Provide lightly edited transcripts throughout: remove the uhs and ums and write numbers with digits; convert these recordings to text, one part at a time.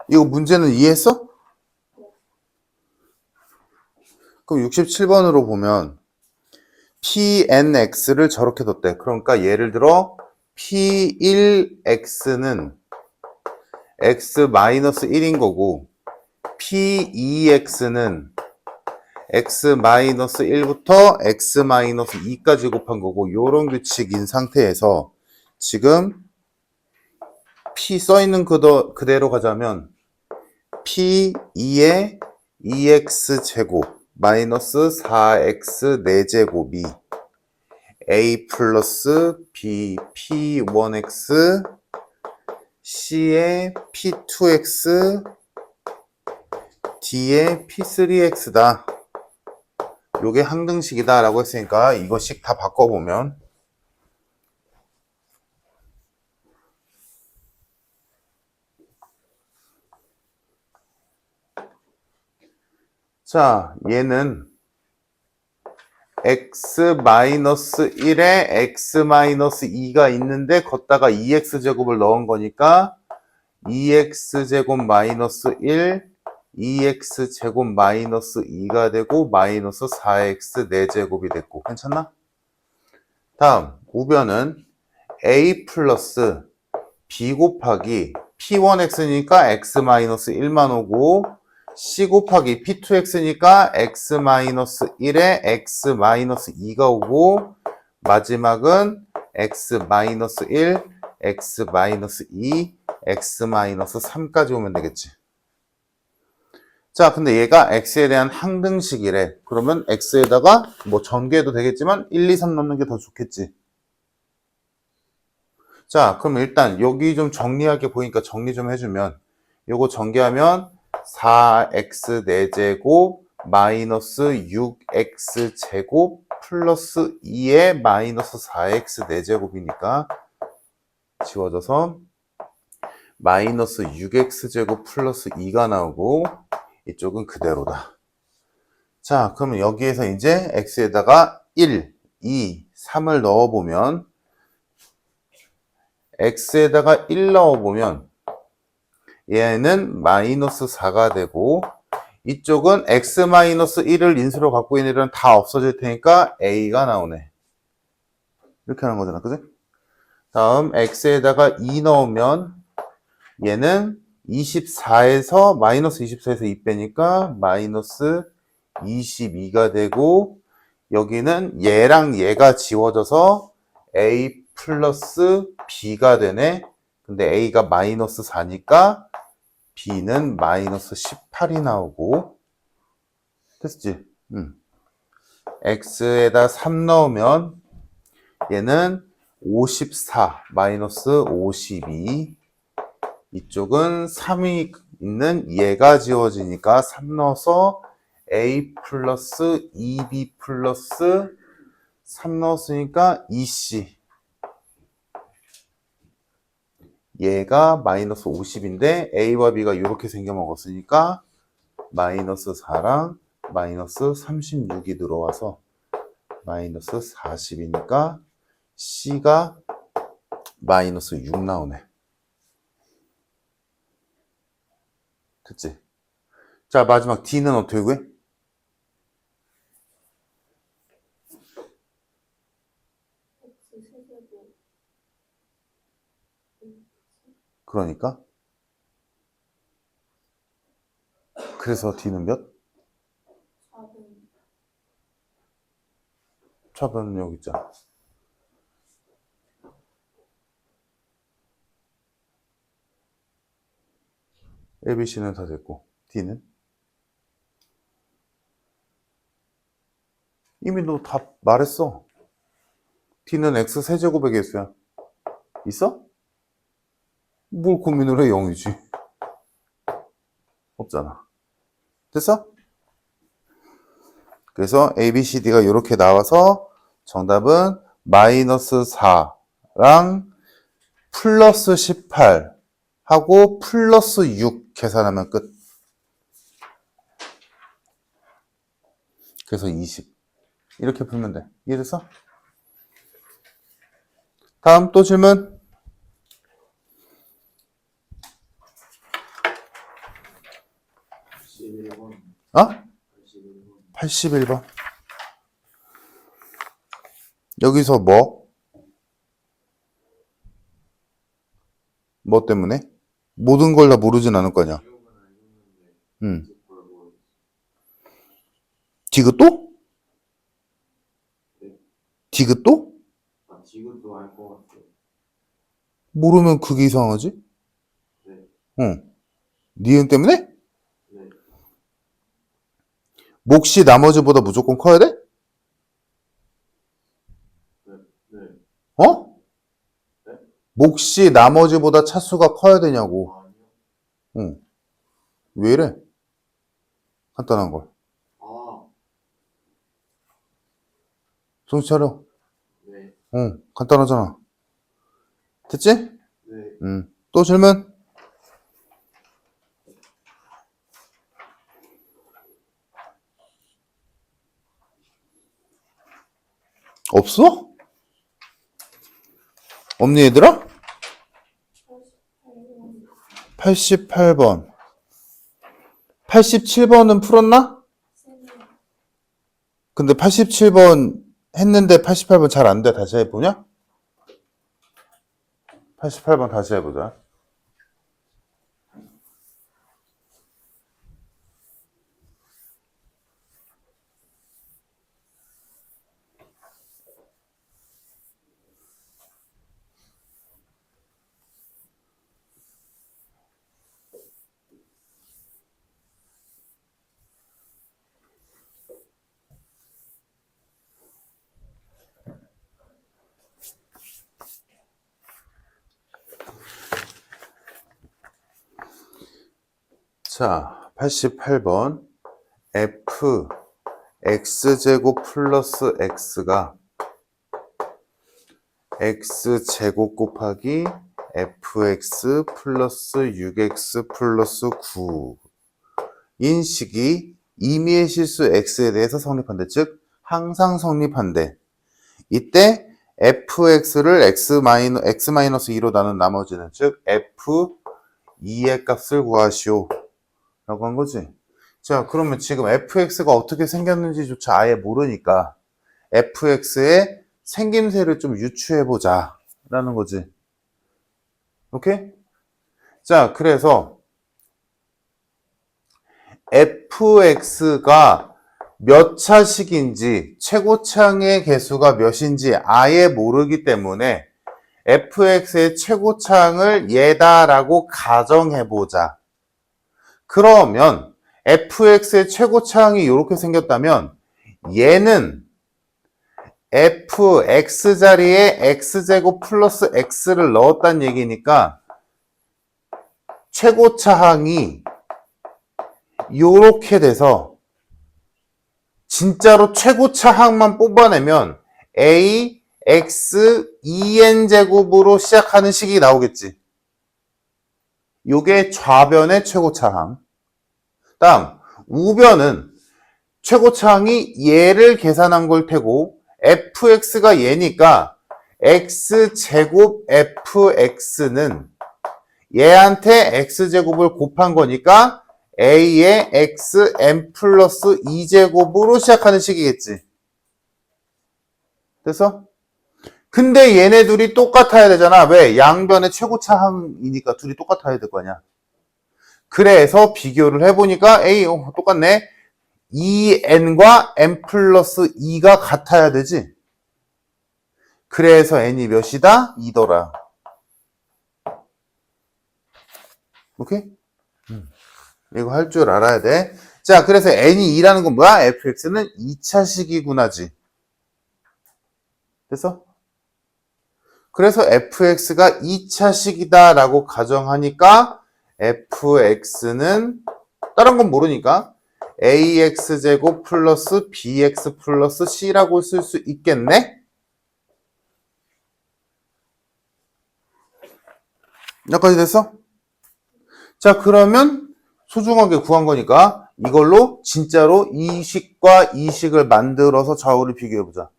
이거 문제는 이해했어? 그럼 67번으로 보면 Pnx를 저렇게 뒀대. 그러니까 예를 들어 P1x는 x-1인 거고 P2x는 x-1부터 x-2까지 곱한 거고 요런 규칙인 상태에서 지금 P 써있는 그대로 가자면 P2의 2x제곱 마이너스 4x 4제곱이 A 플러스 B P1x C의 P2x D의 P3x다. 요게 항등식이다 라고 했으니까 이거씩 다 바꿔보면 자 얘는 x-1에 x-2가 있는데 걷다가 2x제곱을 넣은 거니까 2x제곱 마이너스 1 2x제곱 마이너스 2가 되고 마이너스 4x 4제곱이 됐고 괜찮나? 다음 우변은 a 플러스 b 곱하기 p1x니까 x 마이너스 1만 오고 c 곱하기 p2x니까 x 마이너스 1에 x 마이너스 2가 오고 마지막은 x 마이너스 1 x 마이너스 2 x 마이너스 3까지 오면 되겠지. 자, 근데 얘가 x에 대한 항등식이래. 그러면 x에다가 뭐 전개해도 되겠지만 1, 2, 3 넣는 게 더 좋겠지. 자, 그럼 일단 여기 좀 정리하게 보이니까 정리 좀 해주면 요거 전개하면 4x 4제곱 마이너스 6x 제곱 플러스 2의 마이너스 4x 4제곱이니까 지워져서 마이너스 6x 제곱 플러스 2가 나오고 이쪽은 그대로다. 자, 그러면 여기에서 이제 x에다가 1, 2, 3을 넣어보면 x에다가 1 넣어보면 얘는 마이너스 4가 되고 이쪽은 x-1을 인수로 갖고 있는 애들은 다 없어질 테니까 a가 나오네. 이렇게 하는 거잖아, 그지? 다음 x에다가 2 넣으면 얘는 24에서 마이너스 24에서 2 빼니까 마이너스 22가 되고 여기는 얘랑 얘가 지워져서 a 플러스 b가 되네. 근데 a가 마이너스 4니까 b는 마이너스 18이 나오고 됐지? x에다 3 넣으면 얘는 54 마이너스 52 이쪽은 3이 있는 얘가 지워지니까 3 넣어서 a 플러스 2b 플러스 3 넣었으니까 2c 얘가 마이너스 50인데 a와 b가 이렇게 생겨 먹었으니까 마이너스 4랑 마이너스 36이 들어와서 마이너스 40이니까 c가 마이너스 6 나오네. 됐지? 자, 마지막 d는 어떻게 구해? 그러니까 그래서 d는 몇? 첩은 여기 있잖아. ABC는 다 됐고 D는? 이미 너 답 말했어. D는 X 세제곱의 개수야. 있어? 뭘 고민을 해? 0이지. 없잖아. 됐어? 그래서 A, B, C, D가 이렇게 나와서 정답은 마이너스 4랑 플러스 18 하고 플러스 6 계산하면 끝. 그래서 20. 이렇게 풀면 돼. 이해됐어? 다음 또 질문. 81번. 어? 81번. 81번. 여기서 뭐? 뭐 때문에? 모든 걸 다 모르진 않을 거냐? 기억은 알겠는데 응. 그걸 모르겠어요. 디귿도? 네. 디귿도? 지금도 알 것 같아요. 모르면 그게 이상하지? 네. 응. 니은 때문에? 네. 몫이 나머지보다 무조건 커야 돼? 네. 네. 어? 네? 몫이 나머지보다 차수가 커야 되냐고. 아니요. 응. 왜 이래? 간단한 걸. 아. 정신 차려. 네. 응. 간단하잖아. 됐지? 네. 응. 또 질문? 없어? 없니 얘들아? 88번. 87번은 풀었나? 근데 87번 했는데 88번 잘 안 돼. 다시 해보냐? 88번 다시 해보자. 자, 88번 f x제곱 플러스 x가 x제곱 곱하기 fx 플러스 6x 플러스 9인 식이 임의의 실수 x에 대해서 성립한대. 즉 항상 성립한대. 이때 fx를 x-2로 나눈 나머지는 즉 f2의 값을 구하시오 라고 한 거지. 자, 그러면 지금 fx가 어떻게 생겼는지조차 아예 모르니까 fx의 생김새를 좀 유추해보자 라는 거지. 오케이? 자, 그래서 fx가 몇 차식인지 최고차항의 개수가 몇인지 아예 모르기 때문에 fx의 최고차항을 얘다라고 가정해보자. 그러면 fx의 최고차항이 이렇게 생겼다면 얘는 fx 자리에 x제곱 플러스 x를 넣었다는 얘기니까 최고차항이 이렇게 돼서 진짜로 최고차항만 뽑아내면 a, x, 2n 제곱으로 시작하는 식이 나오겠지. 요게 좌변의 최고차항. 다음 우변은 최고차항이 얘를 계산한 걸 테고 fx가 얘니까 x제곱 fx는 얘한테 x제곱을 곱한 거니까 a의 xn 플러스 2제곱으로 시작하는 식이겠지. 됐어? 근데 얘네 둘이 똑같아야 되잖아. 왜? 양변의 최고차항이니까 둘이 똑같아야 될 거 아니야. 그래서 비교를 해보니까 A 똑같네. 2n과 n 플러스 2가 같아야 되지. 그래서 n이 몇이다? 2더라. 오케이? 이거 할 줄 알아야 돼. 자, 그래서 n이 2라는 건 뭐야? fx는 2차식이구나지. 됐어? 그래서 fx가 2차식이다 라고 가정하니까 fx는 다른 건 모르니까 ax제곱 플러스 bx 플러스 c라고 쓸 수 있겠네? 여기까지 됐어? 자, 그러면 소중하게 구한 거니까 이걸로 진짜로 이 식과 이 식을 만들어서 좌우를 비교해보자.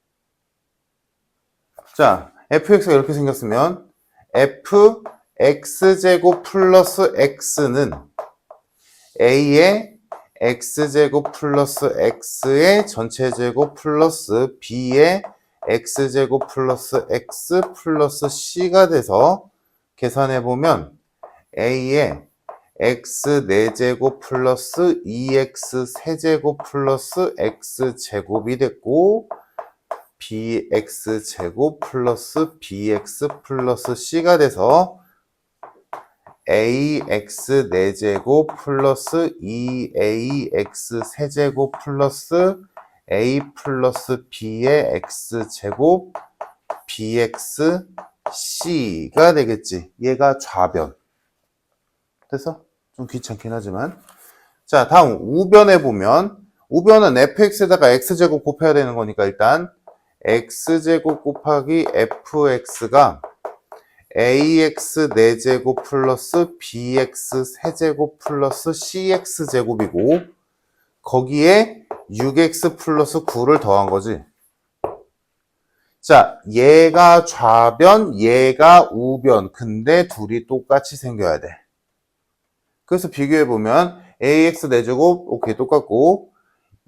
자, fx가 이렇게 생겼으면 fx제곱 플러스 x는 a의 x제곱 플러스 x의 전체 제곱 플러스 b의 x제곱 플러스 x 플러스 c가 돼서 계산해보면 a의 x 4제곱 플러스 2x 세제곱 플러스 x제곱이 됐고 bx제곱 플러스 bx 플러스 c가 돼서 ax 4제곱 플러스 2ax 세제곱 플러스 a 플러스 b의 x제곱 bx c가 되겠지. 얘가 좌변. 됐어? 좀 귀찮긴 하지만. 자, 다음 우변에 보면 우변은 fx에다가 x제곱 곱해야 되는 거니까 일단 x제곱 곱하기 fx가 ax 4제곱 플러스 bx 세제곱 플러스 cx제곱이고 거기에 6x 플러스 9를 더한 거지. 자, 얘가 좌변, 얘가 우변. 근데 둘이 똑같이 생겨야 돼. 그래서 비교해보면 ax 4제곱 오케이 똑같고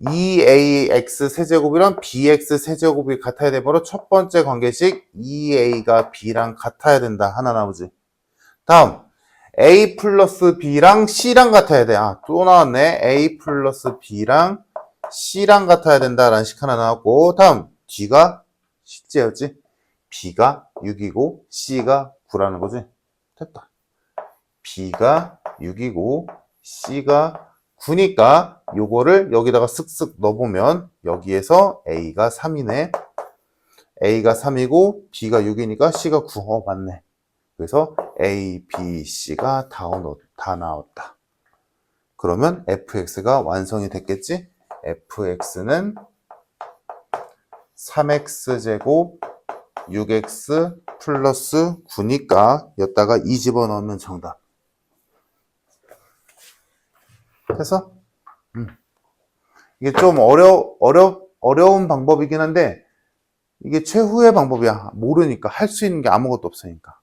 2ax 세제곱이랑 bx 세제곱이 같아야 되므로 첫 번째 관계식 2a가 b랑 같아야 된다. 하나 나오지. 다음 a 플러스 b랑 c랑 같아야 돼. 아, 또 나왔네. a 플러스 b랑 c랑 같아야 된다라는 식 하나 나왔고 다음 뒤가 식재였지. b가 6이고 c가 9라는 거지. 됐다. b가 6이고 c가 9니까 요거를 여기다가 쓱쓱 넣어보면 여기에서 a가 3이네. a가 3이고 b가 6이니까 c가 9. 맞네. 그래서 a, b, c가 다 나왔다. 그러면 fx가 완성이 됐겠지? fx는 3x제곱 6x 플러스 9니까 여기다가 2 집어넣으면 정답. 됐어? 이게 좀 어려운 방법이긴 한데 이게 최후의 방법이야. 모르니까 할 수 있는 게 아무것도 없으니까.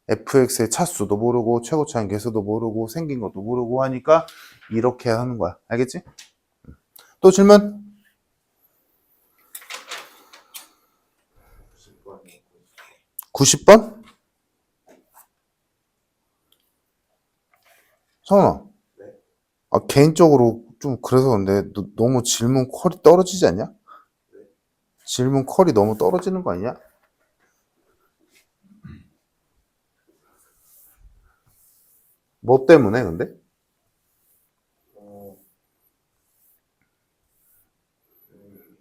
fx의 차수도 모르고 최고차인 개수도 모르고 생긴 것도 모르고 하니까 이렇게 하는 거야. 알겠지? 또 질문? 90번? 성훈아. 네. 아, 개인적으로 좀 그래서 근데 너무 질문 퀄이 떨어지지 않냐? 네. 질문 퀄이 너무 떨어지는 거 아니냐? 뭐 때문에 근데?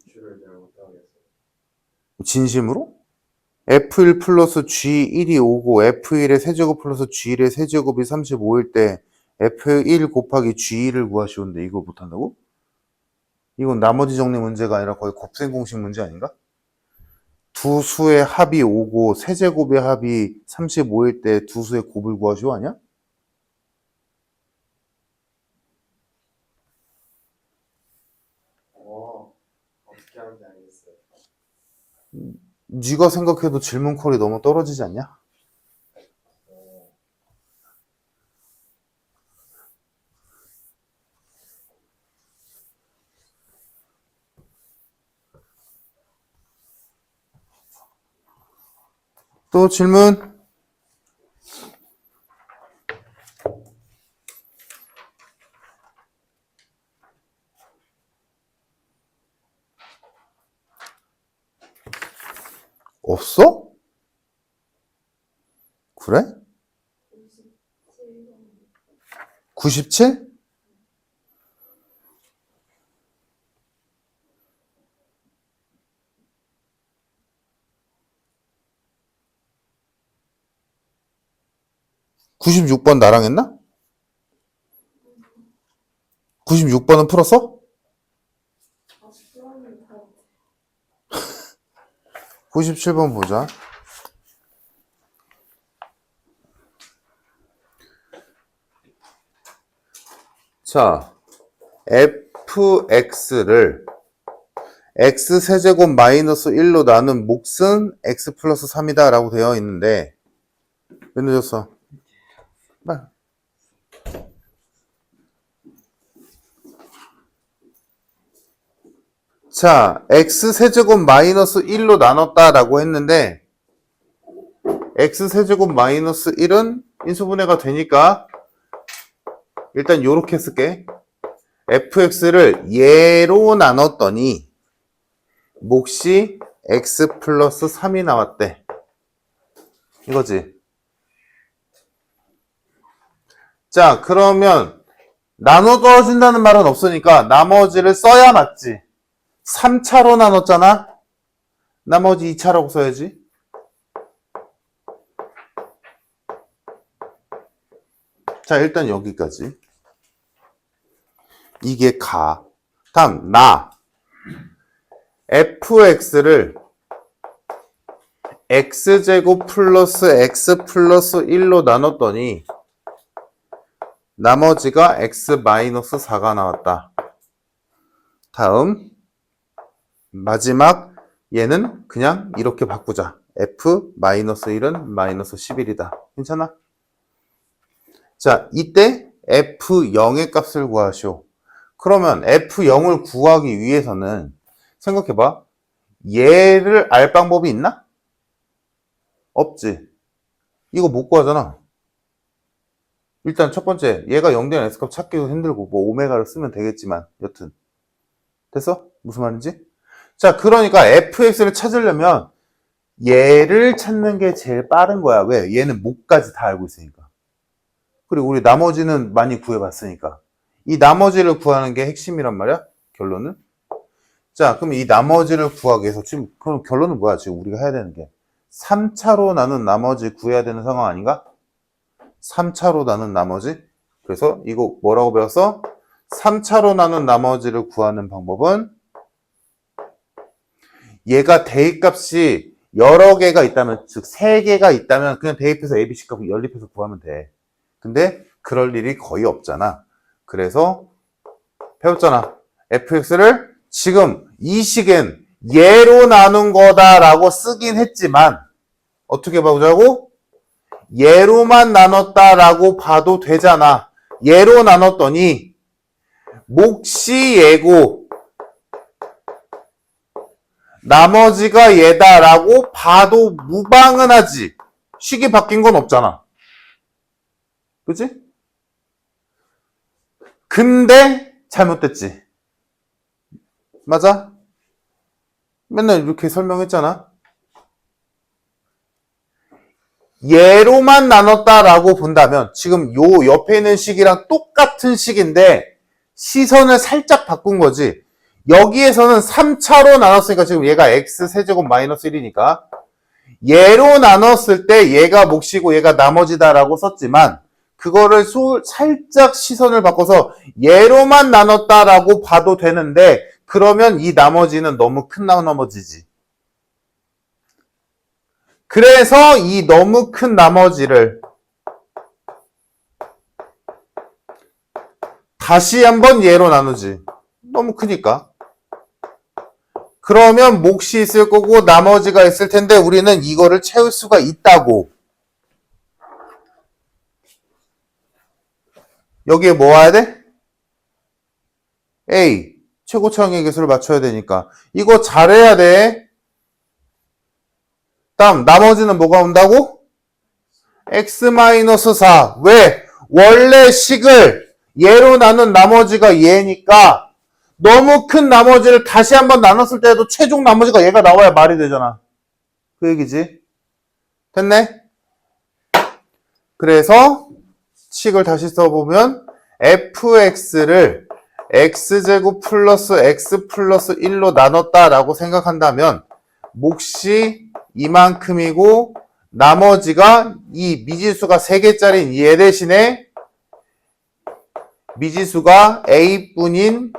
기출을 잘 못하겠어요. 진심으로? F1 플러스 G1이 5고 F1의 세제곱 플러스 G1의 세제곱이 35일 때 F1 곱하기 G1을 구하시오는데 이걸 못한다고? 이건 나머지 정리 문제가 아니라 거의 곱셈 공식 문제 아닌가? 두 수의 합이 5고 세제곱의 합이 35일 때 두 수의 곱을 구하시오 아니야? 어떻게 하는지 알겠어요. 네가 생각해도 질문 퀄이 너무 떨어지지 않냐? 또 질문? 없어? 그래? 97? (96번) 나랑 했나? 96번은 풀었어? 97번 보자. 자, fx를 x세제곱 마이너스 1로 나눈 몫은 x 플러스 3이다 라고 되어 있는데 왜 늦었어? 빨리. 자, x세제곱 마이너스 1로 나눴다라고 했는데 x세제곱 마이너스 1은 인수분해가 되니까 일단 요렇게 쓸게. fx를 예로 나눴더니 몫이 x 플러스 3이 나왔대. 이거지. 자, 그러면 나눠 떨어진다는 말은 없으니까 나머지를 써야 맞지. 3차로 나눴잖아. 나머지 2차라고 써야지. 자, 일단 여기까지. 이게 가. 다음 나. fx를 x제곱 플러스 x 플러스 1로 나눴더니 나머지가 x 마이너스 4가 나왔다. 다음 마지막 얘는 그냥 이렇게 바꾸자. f 마이너스 1은 마이너스 11이다. 괜찮아? 자, 이때 f0의 값을 구하시오. 그러면 f0을 구하기 위해서는 생각해봐. 얘를 알 방법이 있나? 없지. 이거 못 구하잖아. 일단 첫 번째, 얘가 0되는 x값 찾기도 힘들고 뭐 오메가를 쓰면 되겠지만 여튼 됐어? 무슨 말인지? 자, 그러니까 fx를 찾으려면 얘를 찾는 게 제일 빠른 거야. 왜? 얘는 못까지 다 알고 있으니까. 그리고 우리 나머지는 많이 구해봤으니까. 이 나머지를 구하는 게 핵심이란 말이야. 결론은. 자, 그럼 이 나머지를 구하기 위해서 지금 그럼 결론은 뭐야? 지금 우리가 해야 되는 게 3차로 나눈 나머지 구해야 되는 상황 아닌가? 3차로 나눈 나머지. 그래서 이거 뭐라고 배웠어? 3차로 나눈 나머지를 구하는 방법은 얘가 대입값이 여러 개가 있다면, 즉 3개가 있다면 그냥 대입해서 ABC 값을 연립해서 구하면 돼. 근데 그럴 일이 거의 없잖아. 그래서 배웠잖아. fx를 지금 이 식엔 예로 나눈 거다라고 쓰긴 했지만 어떻게 보자고? 예로만 나눴다라고 봐도 되잖아. 예로 나눴더니 몫이 예고 나머지가 얘다라고 봐도 무방은 하지. 식이 바뀐 건 없잖아. 그치? 근데 잘못됐지. 맞아? 맨날 이렇게 설명했잖아. 얘로만 나눴다라고 본다면 지금 요 옆에 있는 식이랑 똑같은 식인데 시선을 살짝 바꾼 거지. 여기에서는 3차로 나눴으니까 지금 얘가 x세제곱 마이너스 1이니까 얘로 나눴을 때 얘가 몫이고 얘가 나머지다라고 썼지만 그거를 살짝 시선을 바꿔서 얘로만 나눴다라고 봐도 되는데 그러면 이 나머지는 너무 큰 나머지지. 그래서 이 너무 큰 나머지를 다시 한번 얘로 나누지. 너무 크니까. 그러면 몫이 있을 거고 나머지가 있을 텐데 우리는 이거를 채울 수가 있다고. 여기에 뭐 와야 돼? A. 최고차항의 개수를 맞춰야 되니까. 이거 잘해야 돼. 다음 나머지는 뭐가 온다고? x-4. 왜? 원래 식을 얘로 나눈 나머지가 얘니까 너무 큰 나머지를 다시 한번 나눴을 때도 최종 나머지가 얘가 나와야 말이 되잖아. 그 얘기지. 됐네? 그래서 식을 다시 써보면 fx를 x제곱 플러스 x 플러스 1로 나눴다라고 생각한다면 몫이 이만큼이고 나머지가 이 미지수가 3개짜리인 얘 대신에 미지수가 a뿐인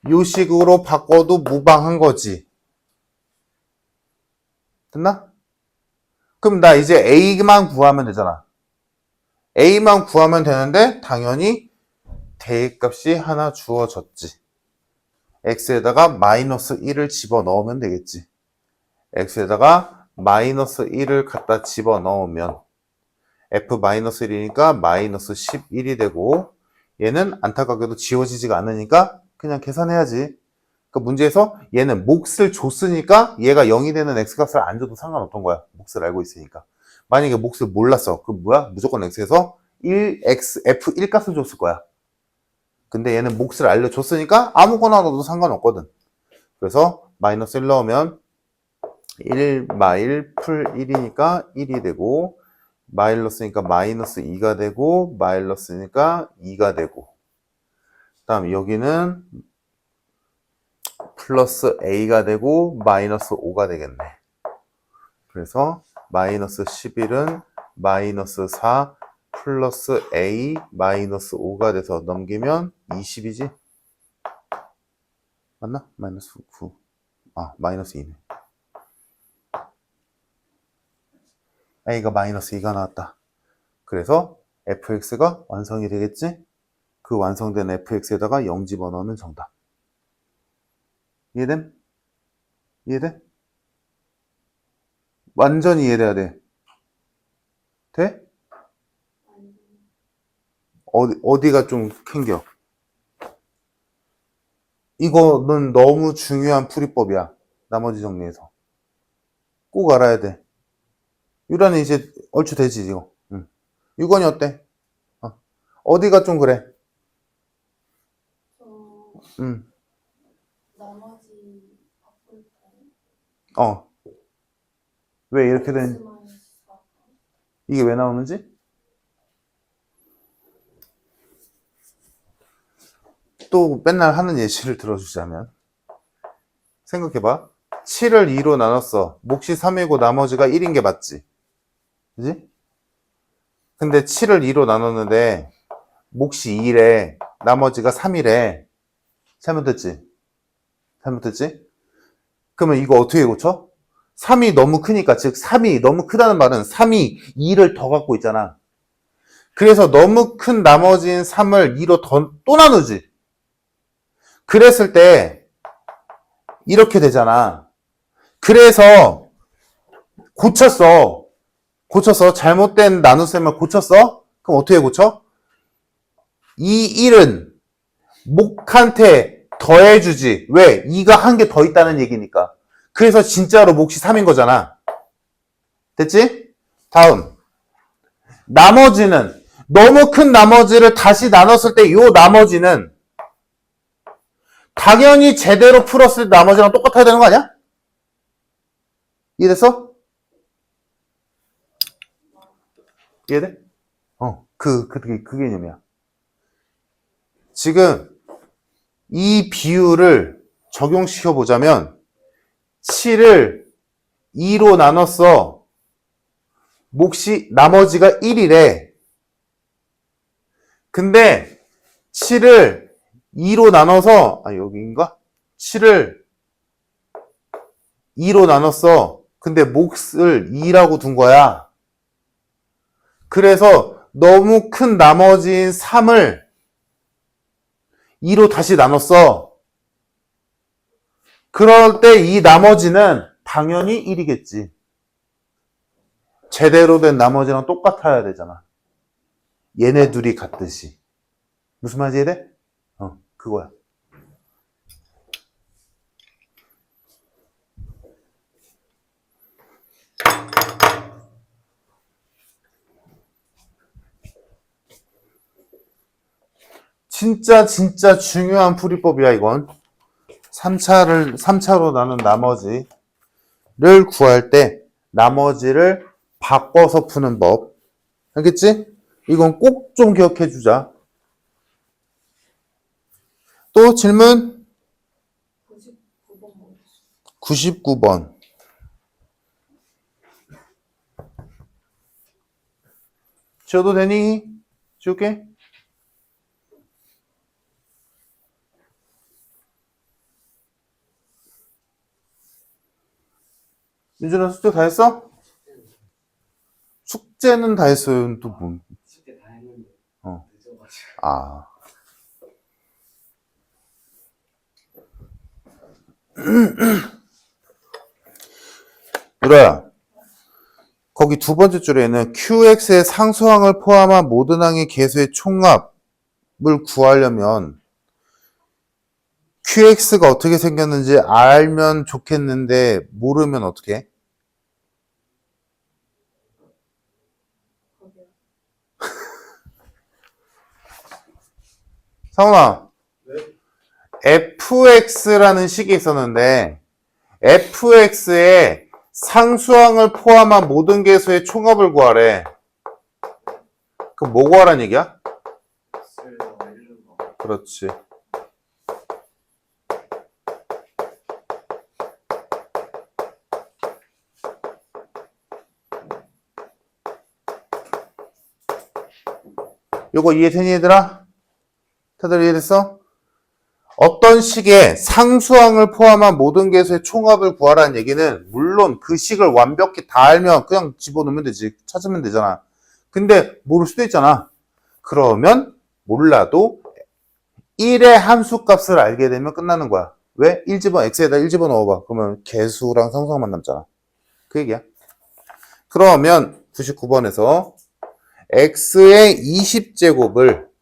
요 식으로 바꿔도 무방한 거지. 됐나? 그럼 나 이제 a만 구하면 되잖아. a만 구하면 되는데 당연히 대입값이 하나 주어졌지. x에다가 마이너스 1을 집어넣으면 되겠지. x에다가 마이너스 1을 갖다 집어넣으면 f-1이니까 마이너스 11이 되고 얘는 안타깝게도 지워지지가 않으니까 그냥 계산해야지. 그러니까 문제에서 얘는 몫을 줬으니까 얘가 0이 되는 x값을 안 줘도 상관없던 거야. 몫을 알고 있으니까. 만약에 몫을 몰랐어. 그럼 뭐야? 무조건 x에서 f1 값을 줬을 거야. 근데 얘는 몫을 알려줬으니까 아무거나 넣어도 상관없거든. 그래서 마이너스 1 넣으면 1 마일 풀 1이니까 1이 되고, 마일러스니까 마이너스 2가 되고, 마일러스니까 2가 되고, 그 다음 여기는 플러스 a가 되고 마이너스 5가 되겠네. 그래서 마이너스 11은 마이너스 4 플러스 a 마이너스 5가 돼서 넘기면 20이지? 맞나? 마이너스 9. 아, 마이너스 2네. a가 마이너스 2가 나왔다. 그래서 fx가 완성이 되겠지? 그 완성된 fx에다가 0 집어넣으면 정답. 이해됨? 이해돼? 완전히 이해돼야 돼. 돼? 어디가 좀 캥겨? 이거는 너무 중요한 풀이법이야. 나머지 정리해서. 꼭 알아야 돼. 유라는 이제 얼추 되지, 이거. 응. 유건이 어때? 어디가 좀 그래? 나머지 바꿀 때 왜 이렇게 된, 이게 왜 나오는지? 또 맨날 하는 예시를 들어주자면, 생각해봐. 7을 2로 나눴어. 몫이 3이고 나머지가 1인 게 맞지? 그지? 근데 7을 2로 나눴는데, 몫이 2래, 나머지가 3이래. 잘못됐지? 잘못됐지? 그러면 이거 어떻게 고쳐? 3이 너무 크니까, 즉 3이 너무 크다는 말은 3이 2를 더 갖고 있잖아. 그래서 너무 큰 나머지인 3을 2로 또 나누지. 그랬을 때 이렇게 되잖아. 그래서 고쳤어. 잘못된 나눗셈을 고쳤어? 그럼 어떻게 고쳐? 이 1은 몫한테 더해주지. 왜? 2가 한 개 더 있다는 얘기니까. 그래서 진짜로 몫이 3인 거잖아. 됐지? 다음. 나머지는 너무 큰 나머지를 다시 나눴을 때 이 나머지는 당연히 제대로 풀었을 때 나머지랑 똑같아야 되는 거 아니야? 이해됐어? 이해돼? 그 개념이야. 지금 이 비율을 적용시켜 보자면 7을 2로 나눴어. 몫이 나머지가 1이래. 근데 7을 2로 나눠서 여기인가? 7을 2로 나눴어. 근데 몫을 2라고 둔 거야. 그래서 너무 큰 나머지인 3을 2로 다시 나눴어. 그럴 때 이 나머지는 당연히 1이겠지. 제대로 된 나머지랑 똑같아야 되잖아. 얘네 둘이 같듯이. 무슨 말인지 이해돼? 그거야. 진짜 중요한 풀이법이야, 이건. 3차로 나눈 나머지를 구할 때 나머지를 바꿔서 푸는 법. 알겠지? 이건 꼭 좀 기억해 주자. 또 질문? 99번. 지워도 되니? 지울게. 윤준아 숙제 다 했어? 숙제는 다 했어요. 또 뭐. 숙제 다 했는데 늦어가지고. 아. 유라야, 거기 두 번째 줄에는 QX의 상수항을 포함한 모든 항의 개수의 총합을 구하려면 QX가 어떻게 생겼는지 알면 좋겠는데 모르면 어떻게 해? 거기요. 상훈아, 네? fx라는 식이 있었는데 fx에 상수항을 포함한 모든 개수의 총합을 구하래. 그럼 뭐 구하라는 얘기야? X를 더 잃는 거. 그렇지. 요거 이해되니 얘들아? 다들 이해됐어? 어떤 식의 상수항을 포함한 모든 개수의 총합을 구하라는 얘기는 물론 그 식을 완벽히 다 알면 그냥 집어넣으면 되지. 찾으면 되잖아. 근데 모를 수도 있잖아. 그러면 몰라도 1의 함수값을 알게 되면 끝나는 거야. 왜? 1 집어, x에다 1 집어넣어봐. 그러면 개수랑 상수항만 남잖아. 그 얘기야. 그러면 99번에서 x의 20제곱을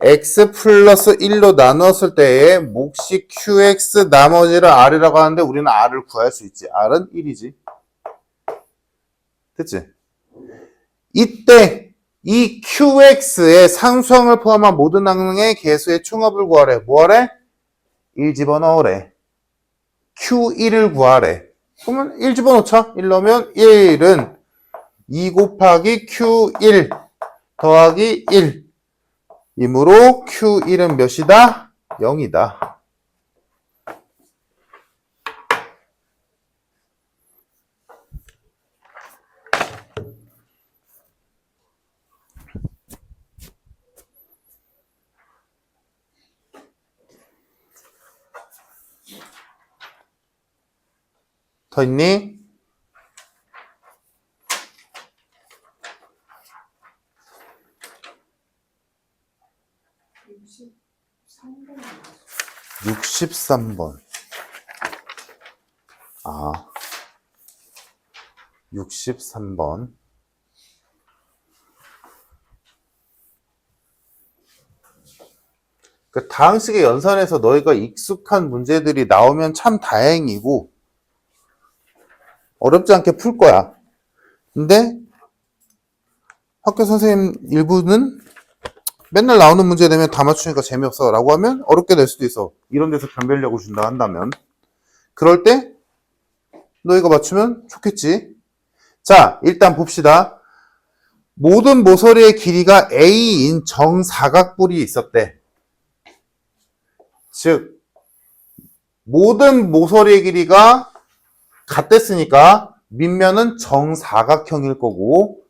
x 플러스 1로 나눴을 때의 몫이 qx 나머지를 r이라고 하는데 우리는 r을 구할 수 있지. r은 1이지. 됐지? 이때 이 qx의 상수항을 포함한 모든 항의 개수의 총합을 구하래. 뭐하래? 1 집어넣으래. q1을 구하래. 그러면 1 집어넣자. 1 넣으면 1은 2 곱하기 q1 더하기 1 이므로 Q1은 몇이다? 0이다. 더 있니? 번 63번. 아. 63번. 그 다항식의 연산에서 너희가 익숙한 문제들이 나오면 참 다행이고 어렵지 않게 풀 거야. 근데 학교 선생님 일부는 맨날 나오는 문제 되면 다 맞추니까 재미없어 라고 하면 어렵게 될 수도 있어. 이런 데서 변별력을 준다 한다면. 그럴 때 너희가 맞추면 좋겠지. 자, 일단 봅시다. 모든 모서리의 길이가 A인 정사각뿔이 있었대. 즉 모든 모서리의 길이가 같댔으니까 밑면은 정사각형일 거고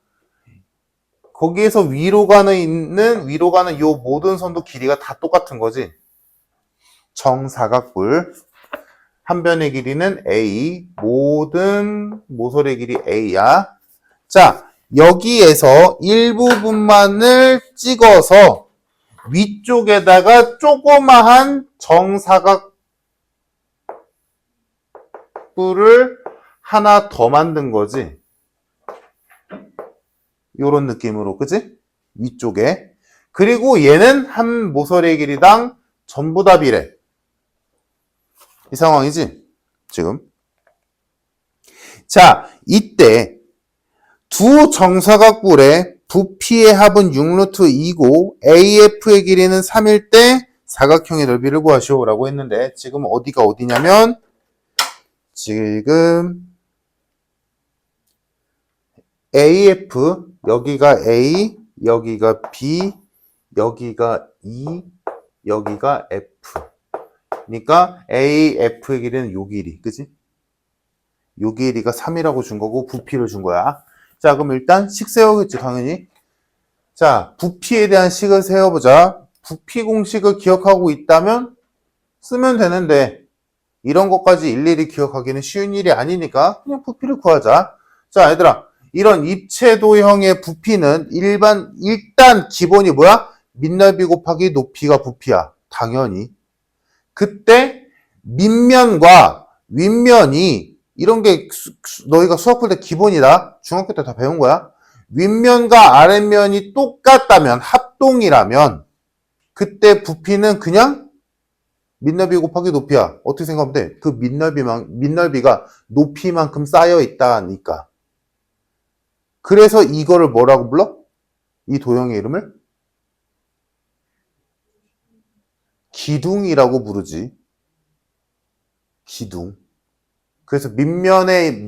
거기에서 위로 가는 요 모든 선도 길이가 다 똑같은 거지. 정사각뿔. 한 변의 길이는 A, 모든 모서리의 길이 A야. 자, 여기에서 일부분만을 찍어서 위쪽에다가 조그마한 정사각뿔을 하나 더 만든 거지. 요런 느낌으로, 그치? 위쪽에. 그리고 얘는 한 모서리의 길이당 전부 다 비례. 이 상황이지? 지금. 자, 이때 두 정사각뿔의 부피의 합은 6루트 2고 AF의 길이는 3일 때 사각형의 넓이를 구하시오 라고 했는데 지금 어디가 어디냐면 지금 AF, 여기가 A, 여기가 B, 여기가 E, 여기가 F. 그러니까 AF의 길이는 요 길이, 그지? 요 길이가 3이라고 준 거고 부피를 준 거야. 자, 그럼 일단 식 세우겠지, 당연히. 자, 부피에 대한 식을 세워보자. 부피 공식을 기억하고 있다면 쓰면 되는데 이런 것까지 일일이 기억하기는 쉬운 일이 아니니까 그냥 부피를 구하자. 자, 얘들아. 이런 입체도형의 부피는 일단 기본이 뭐야? 밑넓이 곱하기 높이가 부피야. 당연히. 그때 밑면과 윗면이 이런 게 너희가 수학 풀 때 기본이다. 중학교 때 다 배운 거야. 윗면과 아랫면이 똑같다면 합동이라면 그때 부피는 그냥 밑넓이 곱하기 높이야. 어떻게 생각하면 돼? 그 밑넓이가 높이만큼 쌓여 있다니까. 그래서 이거를 뭐라고 불러? 이 도형의 이름을? 기둥이라고 부르지. 기둥. 그래서 밑면의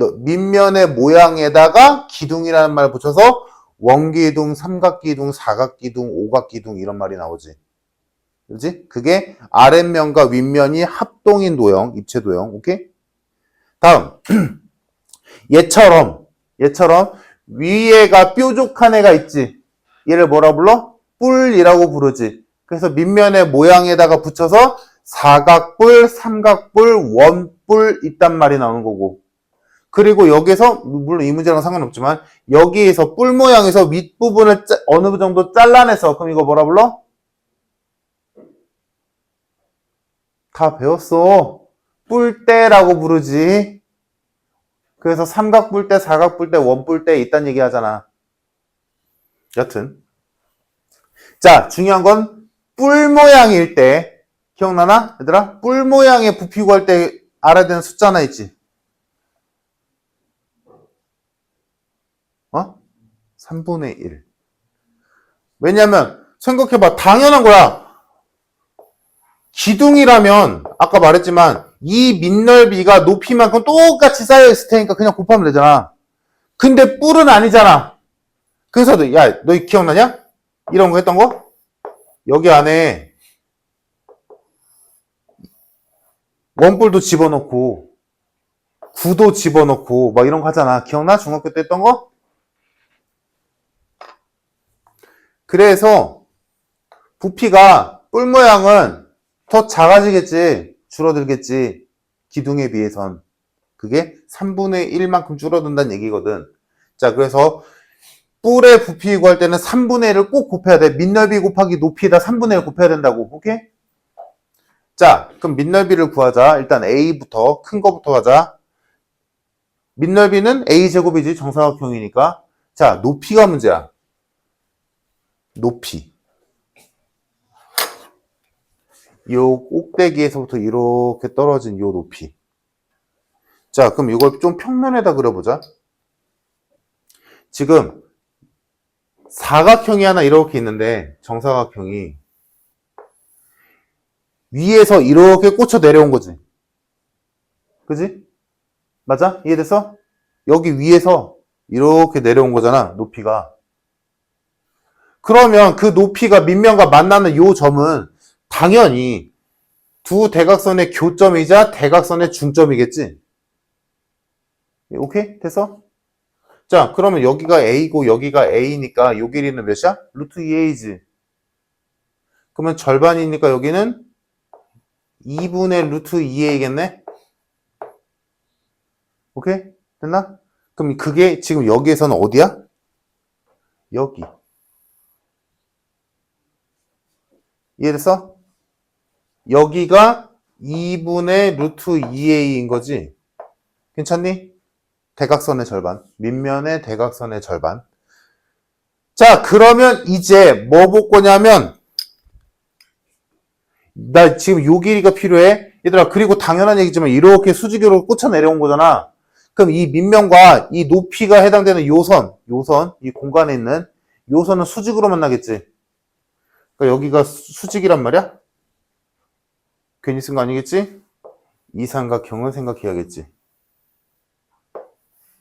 모양에다가 기둥이라는 말 붙여서 원기둥, 삼각기둥, 사각기둥, 오각기둥 이런 말이 나오지. 그렇지? 그게 아랫면과 윗면이 합동인 도형, 입체 도형. 오케이? 다음. 얘처럼 위에가 뾰족한 애가 있지. 얘를 뭐라 불러? 뿔이라고 부르지. 그래서 밑면의 모양에다가 붙여서 사각뿔, 삼각뿔, 원뿔 있단 말이 나오는 거고. 그리고 여기서 물론 이 문제랑 상관없지만 여기에서 뿔 모양에서 윗부분을 어느 정도 잘라내서 그럼 이거 뭐라 불러? 다 배웠어. 뿔대라고 부르지. 그래서 삼각뿔대, 사각뿔대, 원뿔대 있다는 얘기 하잖아. 여튼 자, 중요한 건 뿔 모양일 때 기억나나? 얘들아? 뿔 모양의 부피 구할 때 알아야 되는 숫자 하나 있지. 3분의 1. 왜냐면 생각해봐. 당연한 거야. 기둥이라면 아까 말했지만 이 밑넓이가 높이만큼 똑같이 쌓여있을 테니까 그냥 곱하면 되잖아. 근데 뿔은 아니잖아. 그래서 너 기억나냐? 이런 거 했던 거? 여기 안에 원뿔도 집어넣고 구도 집어넣고 막 이런 거 하잖아. 기억나? 중학교 때 했던 거? 그래서 부피가 뿔 모양은 더 작아지겠지. 줄어들겠지. 기둥에 비해선. 그게 3분의 1만큼 줄어든다는 얘기거든. 자, 그래서 뿔의 부피 구할 때는 3분의 1을 꼭 곱해야 돼. 밑넓이 곱하기 높이에다 3분의 1 곱해야 된다고. 오케이? 자, 그럼 밑넓이를 구하자. 일단 A부터, 큰 거부터 하자. 밑넓이는 A제곱이지. 정사각형이니까. 자, 높이가 문제야. 높이. 요 꼭대기에서부터 이렇게 떨어진 요 높이. 자, 그럼 이걸 좀 평면에다 그려보자. 지금 사각형이 하나 이렇게 있는데 정사각형이 위에서 이렇게 꽂혀 내려온 거지. 그지? 맞아? 이해됐어? 여기 위에서 이렇게 내려온 거잖아, 높이가. 그러면 그 높이가 밑면과 만나는 요 점은 당연히 두 대각선의 교점이자 대각선의 중점이겠지? 오케이? 됐어? 자, 그러면 여기가 A고 여기가 A니까 요 길이는 몇이야? 루트 2A지. 그러면 절반이니까 여기는 2분의 루트 2A겠네? 오케이? 됐나? 그럼 그게 지금 여기에서는 어디야? 여기. 이해됐어? 여기가 2분의 루트 2A인 거지? 괜찮니? 대각선의 절반. 밑면의 대각선의 절반. 자, 그러면 이제 뭐 볼 거냐면 나 지금 요 길이가 필요해. 얘들아, 그리고 당연한 얘기지만 이렇게 수직으로 꽂혀 내려온 거잖아. 그럼 이 밑면과 이 높이가 해당되는 요선, 이 공간에 있는 요선은 수직으로 만나겠지. 그러니까 여기가 수직이란 말이야? 괜히 쓴 거 아니겠지? 이 삼각형을 생각해야겠지.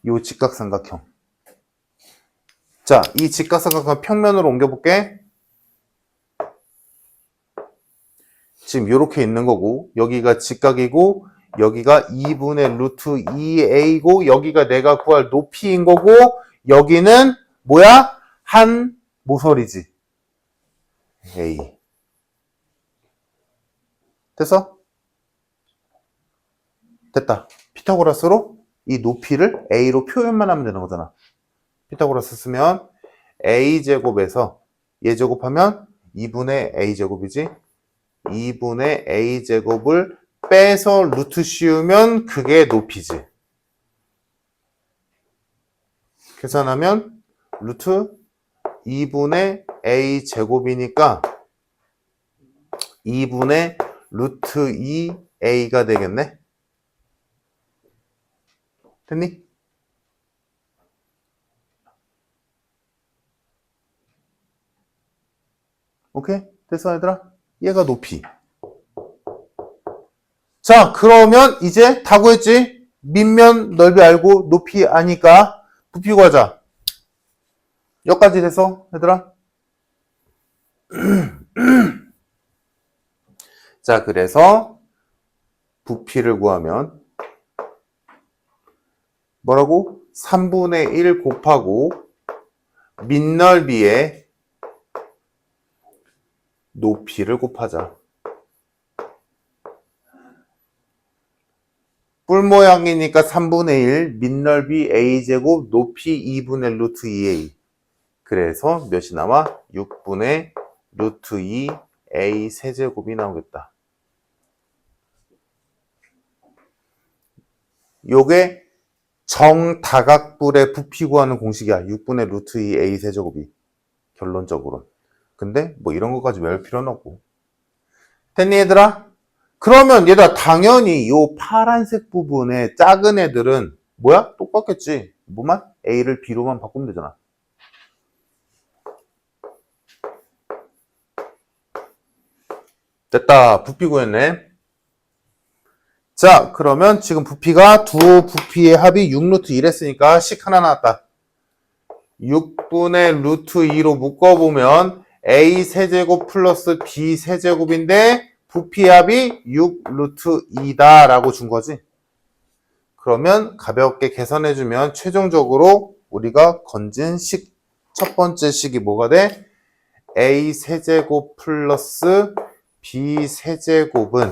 요 직각삼각형. 자, 이 직각삼각형 평면으로 옮겨볼게. 지금 이렇게 있는 거고 여기가 직각이고 여기가 2분의 루트 2a고 여기가 내가 구할 높이인 거고 여기는 뭐야? 한 모서리지. a. 됐어? 됐다. 피타고라스로 이 높이를 a로 표현만 하면 되는 거잖아. 피타고라스 쓰면 a제곱에서 얘 제곱하면 2분의 a제곱이지. 2분의 a제곱을 빼서 루트 씌우면 그게 높이지. 계산하면 루트 2분의 a제곱이니까 2분의 루트 2a가 되겠네? 됐니? 오케이? 됐어, 얘들아? 얘가 높이. 자, 그러면 이제 다 구했지? 밑면 넓이 알고 높이 아니까 부피 구하자. 여기까지 됐어, 얘들아? 자, 그래서 부피를 구하면 뭐라고? 3분의 1 곱하고 밑넓이의 높이를 곱하자. 뿔 모양이니까 3분의 1, 밑넓이 a제곱, 높이 2분의 루트 2a. 그래서 몇이 나와? 6분의 루트 2 a 세제곱이 나오겠다. 요게 정다각불의 부피 구하는 공식이야. 6분의 루트 2 a 세제곱이. 결론적으로. 근데 뭐 이런 것까지 외울 필요는 없고. 됐니 얘들아? 그러면 얘들아 당연히 요 파란색 부분에 작은 애들은 뭐야? 똑같겠지. 뭐만? a를 b로만 바꾸면 되잖아. 됐다. 부피 구했네. 자, 그러면 지금 부피가 두 부피의 합이 6루트 1 했으니까 식 하나 나왔다. 6분의 루트 2로 묶어보면 a 세제곱 플러스 b 세제곱인데 부피 합이 6 루트 2다 라고 준 거지. 그러면 가볍게 계산해주면 최종적으로 우리가 건진 식, 첫 번째 식이 뭐가 돼? a 세제곱 플러스 b 세제곱은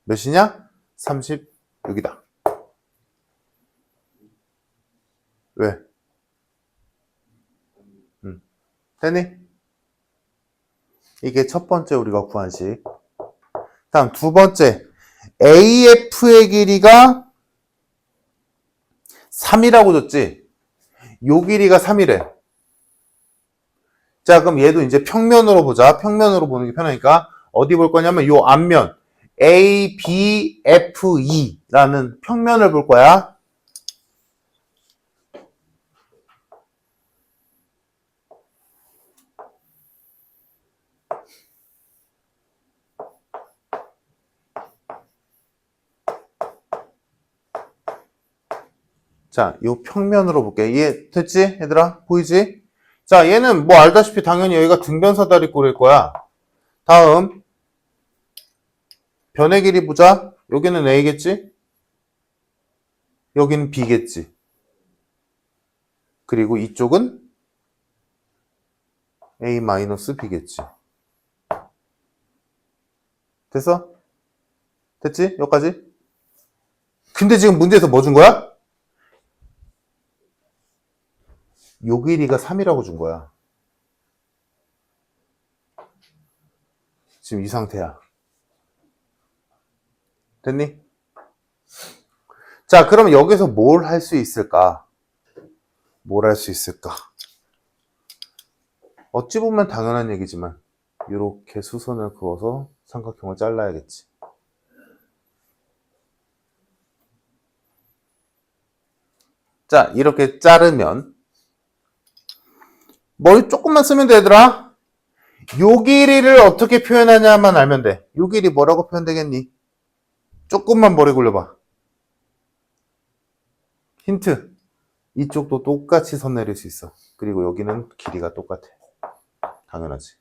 몇이냐? 36이다. 왜? 됐니? 이게 첫 번째 우리가 구한 식. 다음 두 번째. AF의 길이가 3이라고 줬지? 요 길이가 3이래. 자, 그럼 얘도 이제 평면으로 보자. 평면으로 보는 게 편하니까. 어디 볼 거냐면 요 앞면. ABFE라는 평면을 볼 거야. 자, 요 평면으로 볼게. 이해 됐지? 얘들아? 보이지? 자, 얘는 뭐 알다시피 당연히 여기가 등변사다리 꼴일 거야. 다음. 변의 길이 보자. 여기는 A겠지? 여기는 B겠지? 그리고 이쪽은 A-B겠지? 됐어? 됐지? 여기까지? 근데 지금 문제에서 뭐 준 거야? 요 길이가 3이라고 준 거야. 지금 이 상태야. 됐니? 자, 그럼 여기서 뭘 할 수 있을까? 뭘 할 수 있을까? 어찌 보면 당연한 얘기지만 이렇게 수선을 그어서 삼각형을 잘라야겠지. 자, 이렇게 자르면 뭘 조금만 쓰면 돼, 얘들아. 요 길이를 어떻게 표현하냐만 알면 돼. 요 길이 뭐라고 표현되겠니? 조금만 머리 굴려봐. 힌트. 이쪽도 똑같이 선 내릴 수 있어. 그리고 여기는 길이가 똑같아. 당연하지.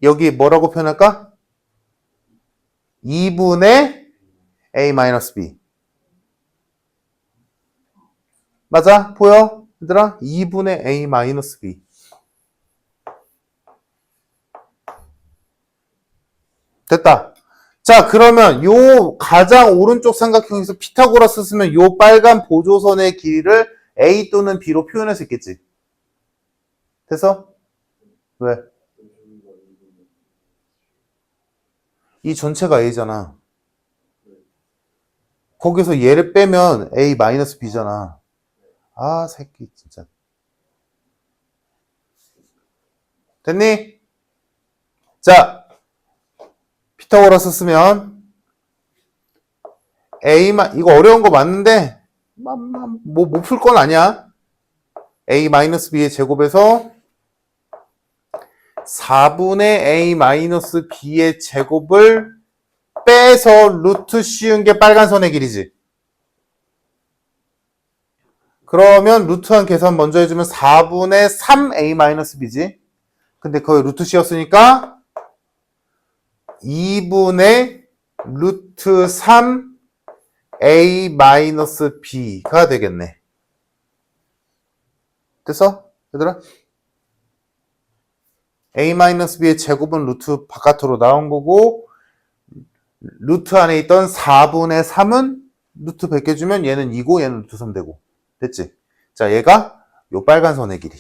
여기 뭐라고 표현할까? 2분의 A-B. 맞아? 보여? 얘들아? 2분의 A-B. 됐다. 자, 그러면 요 가장 오른쪽 삼각형에서 피타고라스 쓰면 요 빨간 보조선의 길이를 A 또는 B로 표현할 수 있겠지. 됐어? 왜? 이 전체가 A잖아. 거기서 얘를 빼면 A-B잖아. 아, 새끼, 진짜. 됐니? 자, 피타고라스 쓰면 이거 어려운 거 맞는데 못 풀 건 아니야. a-b의 제곱에서 4분의 a-b의 제곱을 빼서 루트 씌운 게 빨간 선의 길이지. 그러면 루트한 계산 먼저 해주면 4분의 3a-b지. 근데 거기 루트 씌웠으니까 2분의 루트 3a-b가 되겠네. 됐어? 얘들아? a-b의 제곱은 루트 바깥으로 나온 거고 루트 안에 있던 4분의 3은 루트 벗겨주면 얘는 2고 얘는 루트 3 되고. 됐지? 자, 얘가 요 빨간 선의 길이.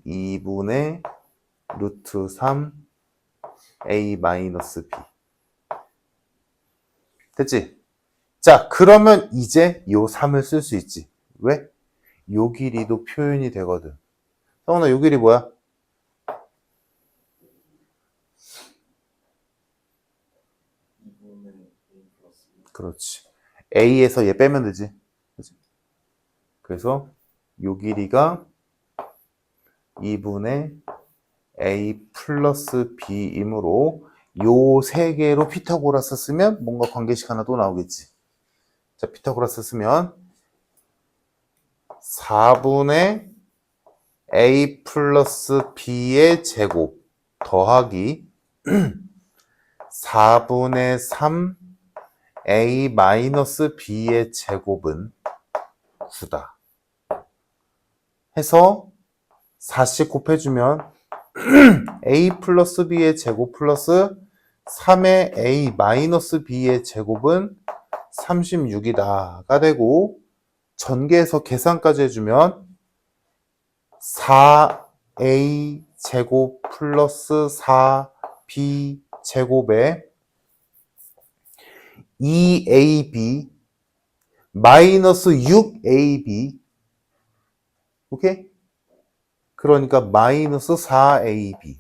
2분의 루트 3 a-b. 됐지? 자, 그러면 이제 요 3을 쓸 수 있지. 왜? 요 길이도 표현이 되거든. 성훈아, 요 길이 뭐야? 그렇지. A에서 얘 빼면 되지. 그치? 그래서 요 길이가 2분의 A 플러스 B이므로 요 세 개로 피타고라스 쓰면 뭔가 관계식 하나 또 나오겠지. 자, 피타고라스 쓰면 4분의 A 플러스 B의 제곱 더하기 4분의 3 A 마이너스 B의 제곱은 9다. 해서 4씩 곱해주면 A 플러스 B의 제곱 플러스 3의 A 마이너스 B의 제곱은 36이다가 되고 전개해서 계산까지 해주면 4A 제곱 플러스 4B 제곱에 2AB 마이너스 6AB 오케이? 그러니까 마이너스 4AB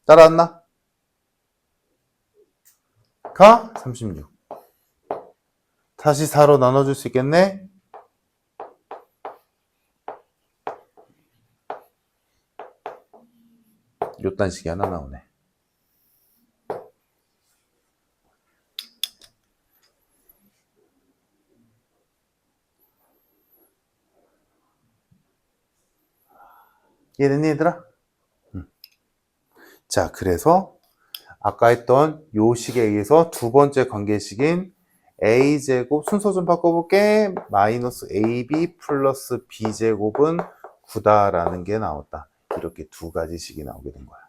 따라왔나? 가 36 다시 4로 나눠줄 수 있겠네? 요딴 식이 하나 나오네. 이해됐니 얘들아? 자, 그래서 아까 했던 요 식에 의해서 두 번째 관계식인 a제곱 순서 좀 바꿔볼게. 마이너스 ab 플러스 b제곱은 9다라는 게 나왔다. 이렇게 두 가지 식이 나오게 된 거야.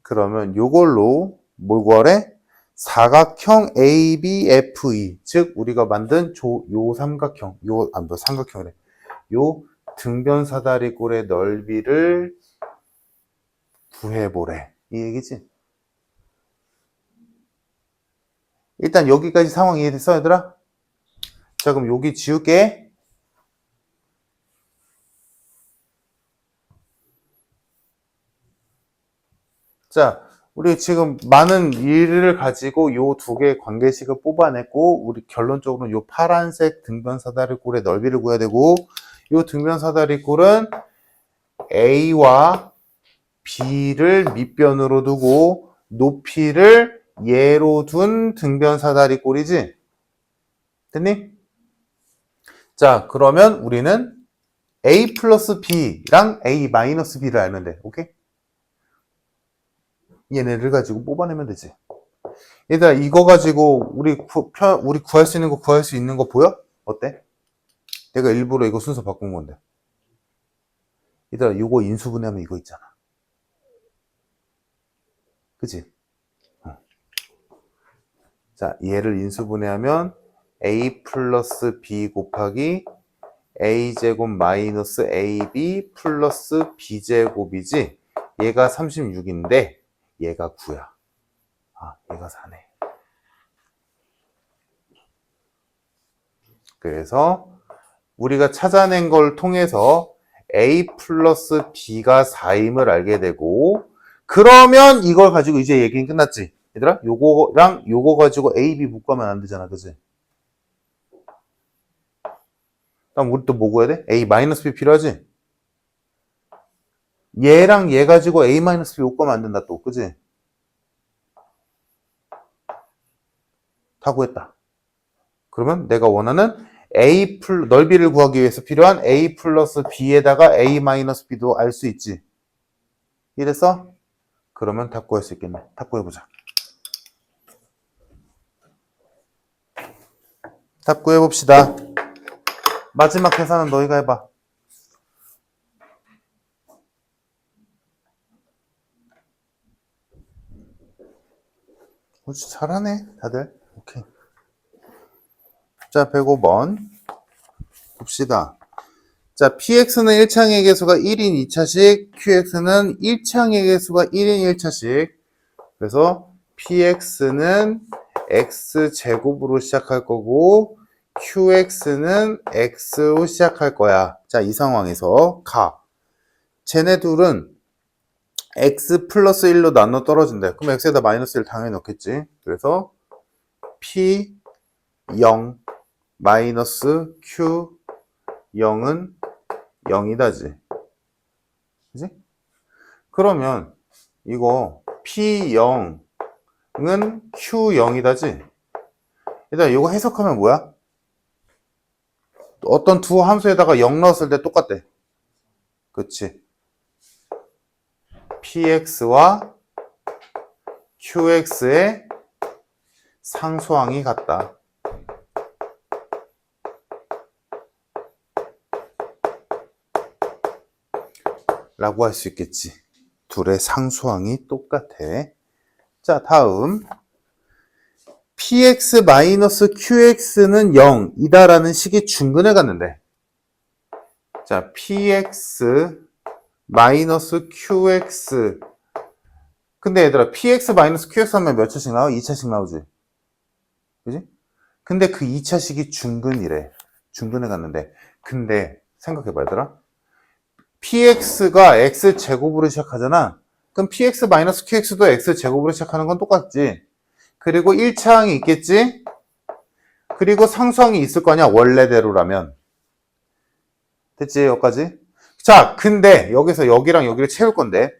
그러면 요걸로 뭘 구하래? 사각형 ABFE 즉 우리가 만든 요 삼각형 삼각형이래. 요 등변 사다리꼴의 넓이를 구해보래. 이 얘기지? 일단 여기까지 상황 이해됐어 얘들아? 자, 그럼 여기 지울게. 자, 우리 지금 많은 일을 가지고 요 두 개의 관계식을 뽑아냈고 우리 결론적으로 요 파란색 등변 사다리꼴의 넓이를 구해야 되고 요 등변 사다리꼴은 A와 B를 밑변으로 두고 높이를 예로 둔 등변 사다리꼴이지? 됐니? 자, 그러면 우리는 A 플러스 B랑 A 마이너스 B를 알면 돼. 오케이? 얘네를 가지고 뽑아내면 되지. 얘들아, 이거 가지고 우리 구할 수 있는 거 구할 수 있는 거 보여? 어때? 내가 일부러 이거 순서 바꾼 건데. 얘들아, 이거 인수분해하면 이거 있잖아. 그치? 자, 얘를 인수분해하면 A 플러스 B 곱하기 A제곱 마이너스 AB 플러스 B제곱이지. 얘가 36인데 얘가 9야. 아, 얘가 4네. 그래서 우리가 찾아낸 걸 통해서 A 플러스 B가 4임을 알게 되고, 그러면 이걸 가지고 이제 얘기는 끝났지. 얘들아, 요거랑 요거 가지고 A, B 묶으면 안 되잖아. 그지? 그럼 우리 또 뭐 구해야 돼? A 마이너스 B 필요하지? 얘랑 얘 가지고 A 마이너스 B 묶으면 안 된다 또. 그지? 다 구했다. 그러면 내가 원하는 넓이를 구하기 위해서 필요한 A 플러스 B에다가 A 마이너스 B도 알 수 있지. 이래서 그러면 답 구할 수 있겠네. 답 구해보자. 답 구해봅시다. 마지막 계산은 너희가 해봐. 잘하네 다들. 오케이. 자, 105번 봅시다. 자, px는 1차항의 개수가 1인 2차식, qx는 1차항의 개수가 1인 1차식. 그래서 px는 x제곱으로 시작할 거고 qx는 x로 시작할 거야. 자, 이 상황에서 쟤네 둘은 x 플러스 1로 나눠 떨어진대. 그럼 x에다 마이너스 1 당연히 넣겠지. 그래서 p 0 마이너스 q 0은 0이다지. 그지? 그러면 이거 p0은 q0이다지. 일단 이거 해석하면 뭐야? 어떤 두 함수에다가 0 넣었을 때 똑같대. 그치? px와 qx의 상수항이 같다. 라고 할 수 있겠지. 둘의 상수항이 똑같아. 자, 다음 px-qx는 0이다라는 식이 중근을 갖는데, 자, px-qx 근데 얘들아 px-qx 하면 몇 차씩 나와? 2차씩 나오지. 그지? 근데 그 2차식이 중근이래. 중근을 갖는데, 근데 생각해봐 얘들아, px가 x제곱으로 시작하잖아. 그럼 px-qx도 x제곱으로 시작하는 건 똑같지. 그리고 1차항이 있겠지. 그리고 상수항이 있을 거냐, 원래대로라면. 됐지, 여기까지? 자, 근데 여기서 여기랑 여기를 채울 건데,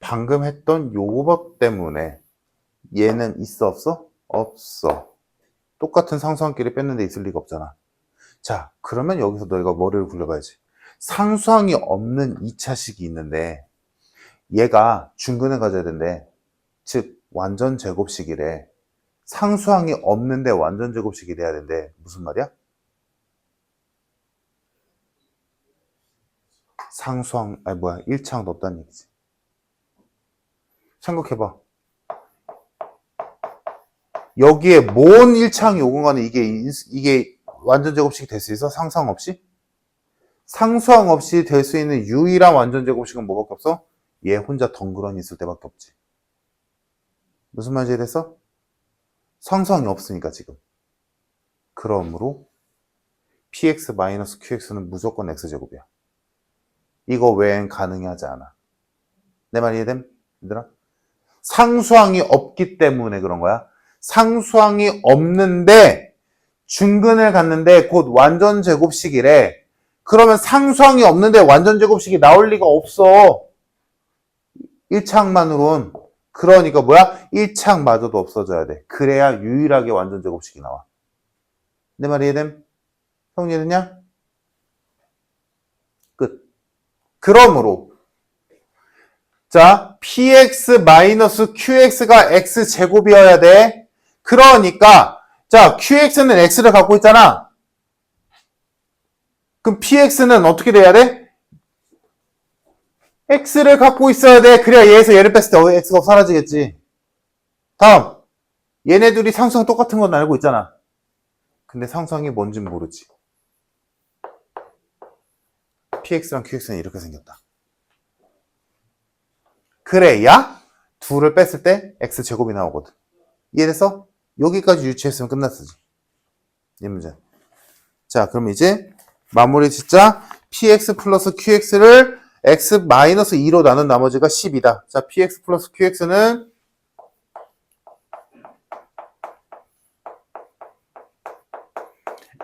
방금 했던 요법 때문에 얘는 있어, 없어? 없어. 똑같은 상수항끼리 뺐는데 있을 리가 없잖아. 자, 그러면 여기서 너희가 머리를 굴려봐야지. 상수항이 없는 2차식이 있는데 얘가 중근을 가져야 된대. 즉 완전 제곱식이래. 상수항이 없는데 완전 제곱식이 돼야 된대. 무슨 말이야? 상수항, 아니 뭐야, 1차항도 없다는 얘기지. 생각해봐. 여기에 뭔 1차항이 오건 간에 이게 완전 제곱식이 될 수 있어? 상수항 없이? 상수항 없이 될 수 있는 유일한 완전 제곱식은 뭐밖에 없어? 얘 혼자 덩그러니 있을 때밖에 없지. 무슨 말인지 이해됐어? 상수항이 없으니까 지금. 그러므로 px-qx는 무조건 x제곱이야. 이거 외엔 가능히 하지 않아. 내 말 이해됨? 얘들아? 상수항이 없기 때문에 그런 거야. 상수항이 없는데 중근을 갖는데 곧 완전 제곱식이래. 그러면 상수항이 없는데 완전 제곱식이 나올 리가 없어. 1차항만으론. 그러니까 뭐야? 1차항마저도 없어져야 돼. 그래야 유일하게 완전 제곱식이 나와. 내 말 이해됨? 형 이해됐냐? 끝. 그러므로 자, px-qx가 x제곱이어야 돼. 그러니까 자, qx는 x를 갖고 있잖아. 그럼 px는 어떻게 돼야 돼? x를 갖고 있어야 돼. 그래야 얘에서 얘를 뺐을 때 x가 사라지겠지. 다음, 얘네 둘이 상수항 똑같은 건 알고 있잖아. 근데 상수항이 뭔진 모르지. px랑 qx는 이렇게 생겼다. 그래야 둘을 뺐을 때 x제곱이 나오거든. 이해됐어? 여기까지 유추했으면 끝났지. 이 문제. 자, 그럼 이제 마무리 짓자. px 플러스 qx를 x-2로 나눈 나머지가 10이다. 자, px 플러스 qx는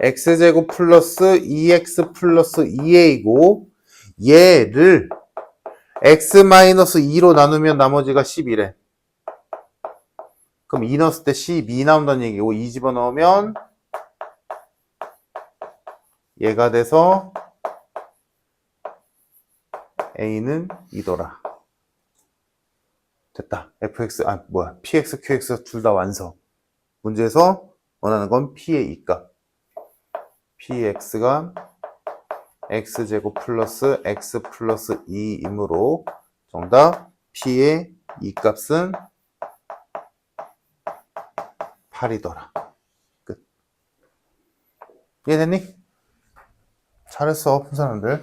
x제곱 플러스 2x 플러스 2a고 얘를 x-2로 나누면 나머지가 10이래. 그럼 2 넣었을 때 12 나온다는 얘기고 2 집어넣으면 얘가 돼서 a는 2더라. 됐다. px, qx 둘 다 완성. 문제에서 원하는 건 p의 이값. px가 x제곱 플러스 x 플러스 2이므로 정답 p의 이값은 8이더라. 끝. 이해됐니? 잘했어, 푼 사람들.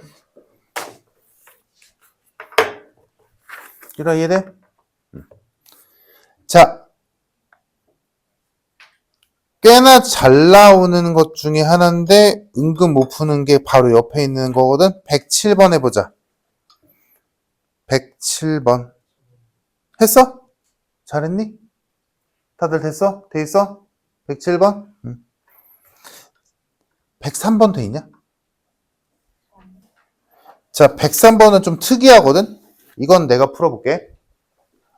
이해돼? 자, 꽤나 잘 나오는 것 중에 하나인데 은근 못 푸는 게 바로 옆에 있는 거거든. 107번 해보자. 107번 했어? 잘했니? 다들 됐어? 돼 있어? 107번? 103번 돼 있냐? 자, 103번은 좀 특이하거든. 이건 내가 풀어볼게.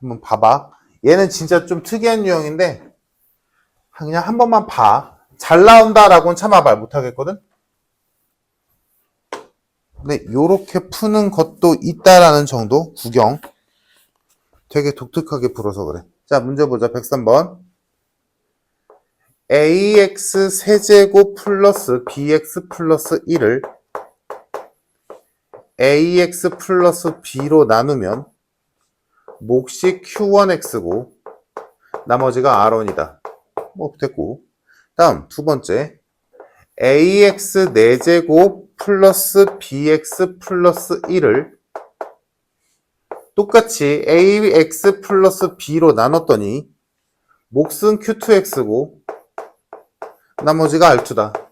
한번 봐봐. 얘는 진짜 좀 특이한 유형인데 그냥 한 번만 봐. 잘 나온다라고는 차마 말 못하겠거든. 근데 요렇게 푸는 것도 있다라는 정도 구경. 되게 독특하게 풀어서 그래. 자, 문제 보자. 103번. ax 세제곱 플러스 bx 플러스 1을 ax 플러스 b로 나누면 몫이 q1x고 나머지가 r1이다. 뭐 됐고. 다음 두 번째. ax 4제곱 플러스 bx 플러스 1을 똑같이 ax 플러스 b로 나눴더니 몫은 q2x고 나머지가 r2다.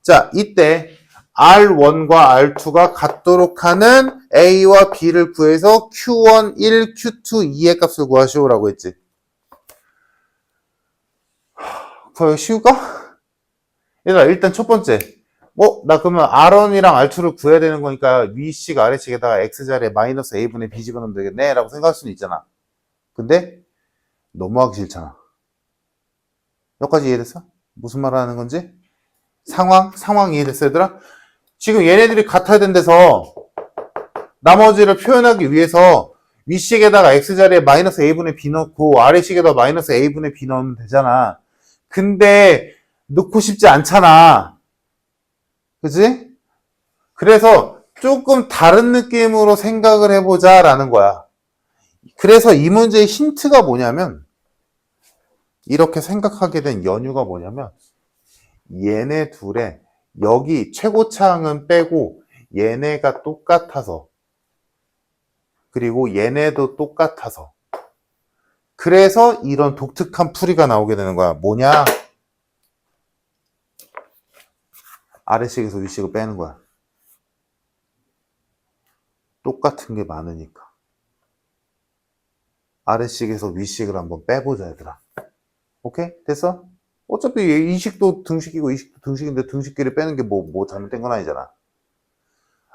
자, 이때 R1과 R2가 같도록 하는 A와 B를 구해서 Q1, 1, Q2, 2의 값을 구하시오라고 했지. 그거 쉬울까? 얘들아, 일단 첫 번째. 나 그러면 R1이랑 R2를 구해야 되는 거니까 위식, 아래식에다가 X자리에 마이너스 A분의 B 집어넣으면 되겠네? 라고 생각할 수는 있잖아. 근데 너무 하기 싫잖아. 여기까지 이해됐어? 무슨 말 하는 건지? 상황 이해됐어, 얘들아? 지금 얘네들이 같아야 된대서 나머지를 표현하기 위해서 위식에다가 x자리에 마이너스 a분의 b 넣고 아래식에다 마이너스 a분의 b 넣으면 되잖아. 근데 넣고 싶지 않잖아. 그치? 그래서 조금 다른 느낌으로 생각을 해보자 라는 거야. 그래서 이 문제의 힌트가 뭐냐면 이렇게 생각하게 된 연유가 뭐냐면 얘네 둘의 여기 최고차항은 빼고 얘네가 똑같아서 그리고 얘네도 똑같아서 그래서 이런 독특한 풀이가 나오게 되는 거야. 뭐냐? 아래식에서 위식을 빼는 거야. 똑같은 게 많으니까. 아래식에서 위식을 한번 빼보자, 얘들아. 오케이? 됐어? 어차피 이식도 등식이고 이식도 등식인데 등식끼리 빼는 게 뭐 잘못된 건 아니잖아.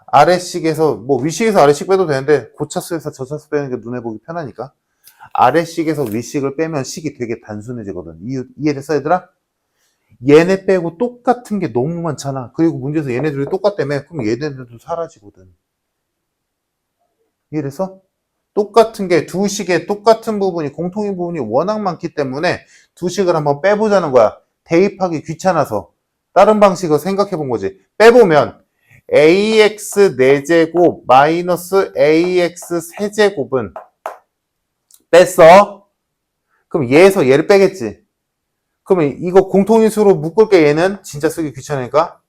아래식에서 위식에서 아래식 빼도 되는데 고차수에서 저차수 빼는 게 눈에 보기 편하니까 아래식에서 위식을 빼면 식이 되게 단순해지거든. 이해됐어, 얘들아? 얘네 빼고 똑같은 게 너무 많잖아. 그리고 문제에서 얘네들이 똑같다며. 그럼 얘네들도 사라지거든. 이해됐어? 똑같은 게 두 식의 똑같은 부분이 공통인 부분이 워낙 많기 때문에 두 식을 한번 빼보자는 거야. 대입하기 귀찮아서 다른 방식을 생각해 본 거지. 빼보면 ax 4제곱 마이너스 ax 세제곱은 뺐어. 그럼 얘에서 얘를 빼겠지. 그러면 이거 공통인수로 묶을게. 얘는 진짜 쓰기 귀찮으니까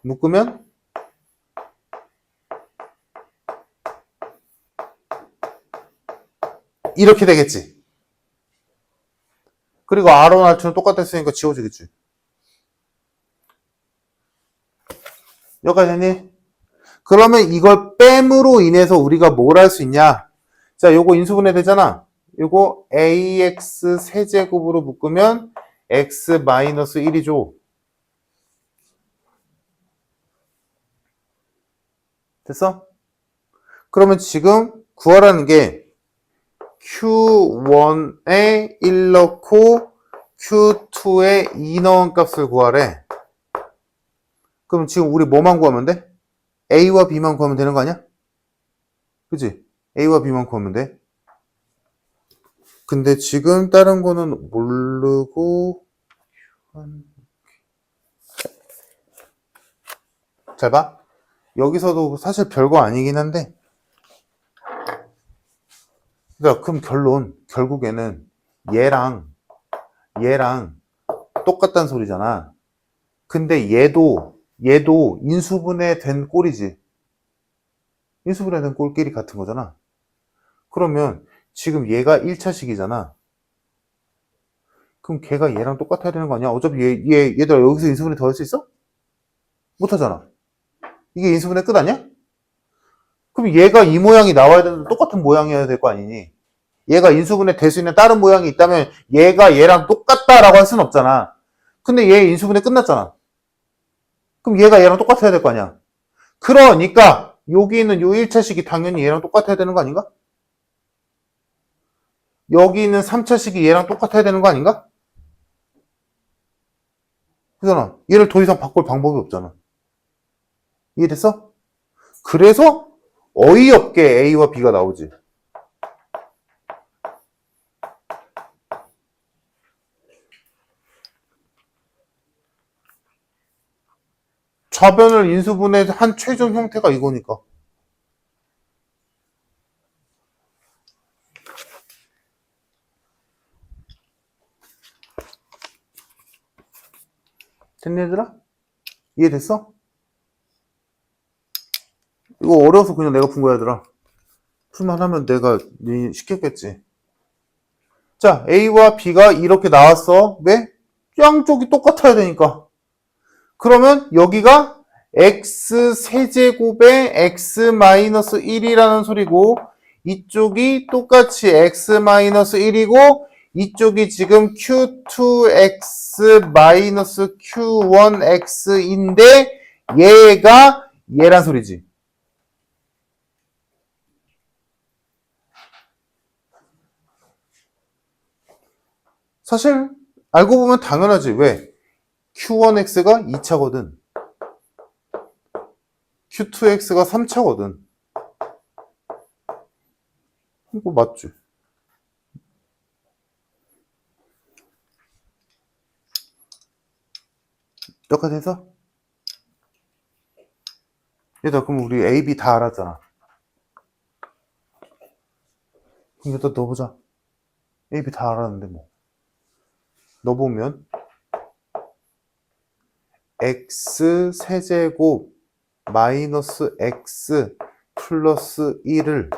묶으면 이렇게 되겠지. 그리고 R1, R2는 똑같았으니까 지워지겠지. 여기까지 됐니? 그러면 이걸 뺨으로 인해서 우리가 뭘 할 수 있냐? 자, 요거 인수분해 되잖아. 요거 ax 세제곱으로 묶으면 x-1이죠. 됐어? 그러면 지금 구하라는 게 q1에 1 넣고 q2에 2 넣은 값을 구하래. 그럼 지금 우리 뭐만 구하면 돼? a와 b만 구하면 되는 거 아니야? 그치? a와 b만 구하면 돼. 근데 지금 다른 거는 모르고 잘 봐. 여기서도 사실 별거 아니긴 한데 그러니까 그럼 결국에는 얘랑 똑같다는 소리잖아. 근데 얘도 인수분해 된 꼴이지. 인수분해 된 꼴끼리 같은 거잖아. 그러면 지금 얘가 1차식이잖아. 그럼 걔가 얘랑 똑같아야 되는 거 아니야? 어차피 얘들아 여기서 인수분해 더 할 수 있어? 못하잖아. 이게 인수분해 끝 아니야? 그럼 얘가 이 모양이 나와야 되는데 똑같은 모양이어야 될 거 아니니? 얘가 인수분해 될 수 있는 다른 모양이 있다면 얘가 얘랑 똑같다라고 할 수는 없잖아. 근데 얘 인수분해 끝났잖아. 그럼 얘가 얘랑 똑같아야 될 거 아니야. 그러니까 여기 있는 요 1차식이 당연히 얘랑 똑같아야 되는 거 아닌가? 여기 있는 3차식이 얘랑 똑같아야 되는 거 아닌가? 그잖아. 얘를 더 이상 바꿀 방법이 없잖아. 이해됐어? 그래서 어이없게 A와 B가 나오지. 좌변을 인수분해한 최종 형태가 이거니까. 됐니 얘들아? 이해됐어? 이거 어려워서 그냥 내가 푼 거야 얘들아. 풀만 하면 내가 시켰겠지. 자, A와 B가 이렇게 나왔어. 왜? 양쪽이 똑같아야 되니까. 그러면 여기가 x 세제곱에 x-1이라는 소리고 이쪽이 똑같이 x-1이고 이쪽이 지금 q2x-q1x인데 얘가 얘란 소리지. 사실 알고 보면 당연하지. 왜? q1x가 2차거든. q2x가 3차거든. 이거 맞지? 여기까지 해서? 얘들아 그럼 우리 A, B 다 알았잖아. 그럼 여기다 넣어보자. A, B 다 알았는데 뭐. 넣어보면 x 세제곱 마이너스 x 플러스 1을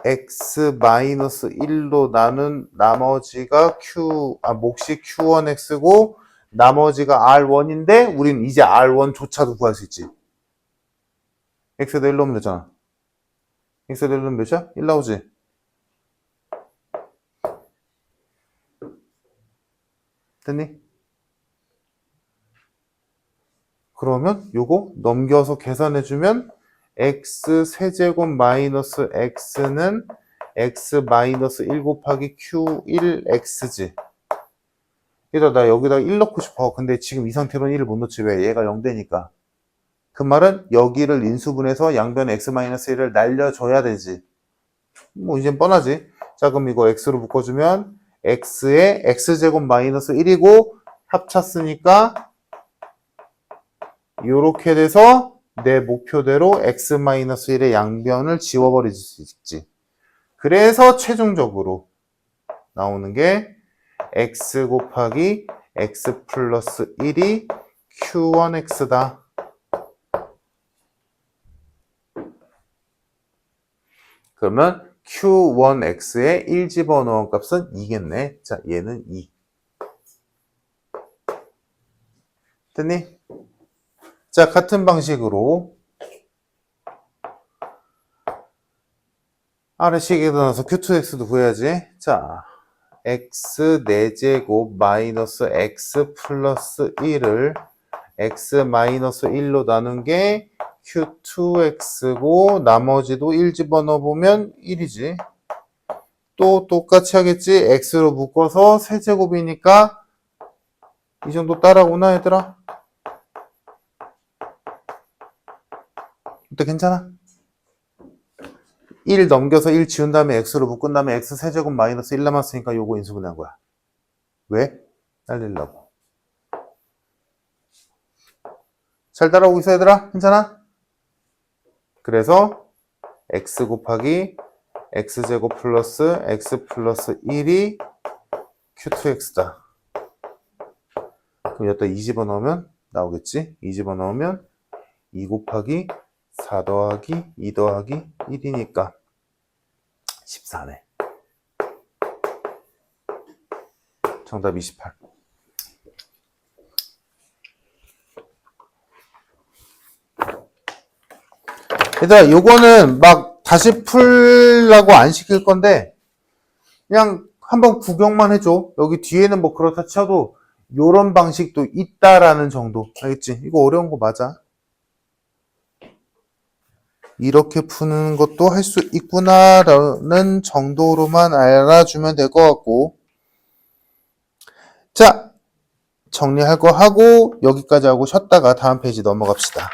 x 마이너스 1로 나눈 나머지가 몫이 q1x고 나머지가 r1인데 우린 이제 r1조차도 구할 수 있지. x에다 1 넣으면 되잖아. x에다 1 넣으면 몇이야? 1 나오지. 됐니? 그러면 요거 넘겨서 계산해주면 x 세제곱 마이너스 x는 x 마이너스 1 곱하기 q1x지. 얘들아 나 여기다 1 넣고 싶어. 근데 지금 이 상태로는 1을 못 넣지. 왜? 얘가 0되니까. 그 말은 여기를 인수분해서 양변 x-1을 날려줘야 되지. 뭐 이젠 뻔하지. 자 그럼 이거 x로 묶어주면 x에 x제곱 마이너스 1이고 합쳤으니까 이렇게 돼서 내 목표대로 x-1의 양변을 지워버릴 수 있지. 그래서 최종적으로 나오는 게 x 곱하기 x 플러스 1이 q1x다. 그러면 Q1X에 1 집어넣은 값은 2겠네. 자, 얘는 2. 됐니? 자, 같은 방식으로 아래식에 넣어서 Q2X도 구해야지. 자, X 4제곱 마이너스 X 플러스 1을 X 마이너스 1로 나눈 게 Q2X고 나머지도 1 집어넣어 보면 1이지. 또 똑같이 하겠지. X로 묶어서 세제곱이니까 이 정도 따라오나 얘들아? 어때 괜찮아? 1 넘겨서 1 지운 다음에 X로 묶은 다음에 X 세제곱 마이너스 1 남았으니까 요거 인수분해한 거야. 왜? 날리려고. 잘 따라오고 있어 얘들아? 괜찮아? 그래서 X 곱하기 X제곱 플러스 X 플러스 1이 Q2X다. 그럼 여기다 2 집어넣으면 나오겠지? 2 집어넣으면 2 곱하기 4 더하기 2 더하기 1이니까 14네. 정답 28. 얘들아, 요거는 막 다시 풀라고 안 시킬 건데, 그냥 한번 구경만 해줘. 여기 뒤에는 뭐 그렇다 쳐도, 요런 방식도 있다라는 정도. 알겠지? 이거 어려운 거 맞아. 이렇게 푸는 것도 할 수 있구나라는 정도로만 알아주면 될 것 같고. 자, 정리할 거 하고, 여기까지 하고 쉬었다가 다음 페이지 넘어갑시다.